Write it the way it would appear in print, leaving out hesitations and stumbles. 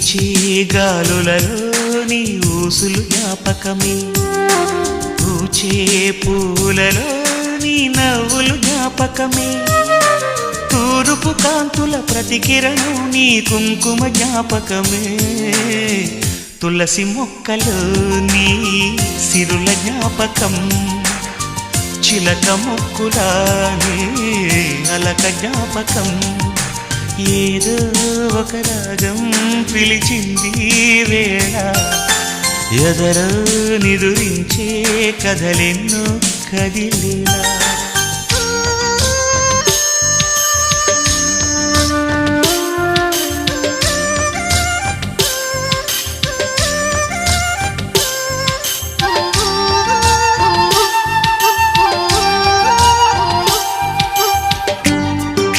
వీచే గాలులలో నీ ఊసులు జ్ఞాపకమే, పూచే పూలలో నీ నవ్వులు జ్ఞాపకమే, తూరుపు కాంతుల ప్రతికిరణం నీ కుంకుమ జ్ఞాపకమే, తులసి మొక్కలో నీ సిరుల జ్ఞాపకం, చిలక మొక్కులానే అలక జ్ఞాపకం, ఏదో ఒక రాగం పిలిచింది వేళ, ఎదరో నిదురించే కథలెన్నో కదిలేలా.